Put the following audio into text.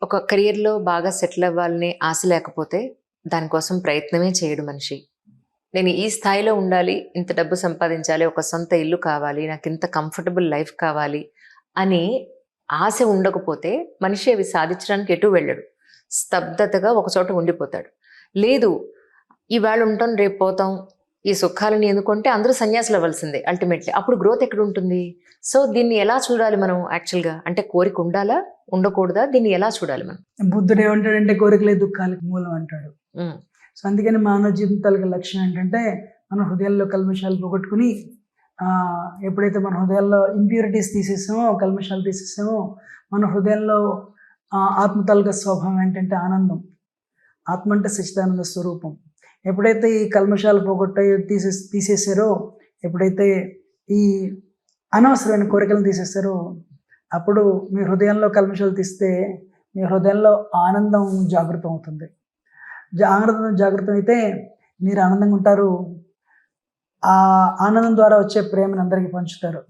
ఒక కెరియర్‌లో బాగా సెటిల్ అవ్వాలని ఆశ లేకపోతే, దానికోసం ప్రయత్నమే చేయడు మనిషి. నేను ఈ స్థాయిలో ఉండాలి, ఇంత డబ్బు సంపాదించాలి, ఒక సొంత ఇల్లు కావాలి, నాకింత కంఫర్టబుల్ లైఫ్ కావాలి అని ఆశ ఉండకపోతే, మనిషి అవి సాధించడానికి ఎటూ వెళ్ళడు. స్తబ్దతగా ఒకచోట ఉండిపోతాడు. లేదు, ఇవాళ ఉంటాం, రేపు పోతాం, ఈ సుఖాలని ఎందుకంటే అందరూ సన్యాసులవ్వాల్సిందే అల్టిమేట్‌లీ. అప్పుడు గ్రోత్ ఎక్కడుంటుంది? సో, దీన్ని ఎలా చూడాలి మనం యాక్చువల్‌గా? అంటే కోరిక ఉండాలా? ఉండకూడదా? దీన్ని ఎలా చూడాలి మనం? బుద్ధుడు ఏమంటాడంటే కోరికలే దుఃఖాలకు మూలం అంటాడు. హ్మ్. సో అందుకని మానవ జీవితం తాలూకా లక్ష్యం ఏంటంటే మన హృదయాల్లో కల్మషాలు పోగొట్టుకుని ఎప్పుడైతే మన హృదయాల్లో ఇంప్యూరిటీస్ తీసేసామో, కల్మషాలు తీసేసామో, మన హృదయంలో ఆత్మ తాలూకా స్వభావం ఏంటంటే ఆనందం. ఆత్మ అంటే సచ్చిదానంద స్వరూపం. ఎప్పుడైతే ఈ కల్మషాలు తీసేసారో, ఎప్పుడైతే ఈ అనవసరమైన కోరికలను తీసేస్తారో, అప్పుడు మీ హృదయంలో కల్మషాలు తీస్తే మీ హృదయంలో ఆనందం జాగృతం అవుతుంది. ఆనందం జాగృతం అయితే మీరు ఆనందంగా ఉంటారు. ఆ ఆనందం ద్వారా వచ్చే ప్రేమను అందరికీ పంచుతారు.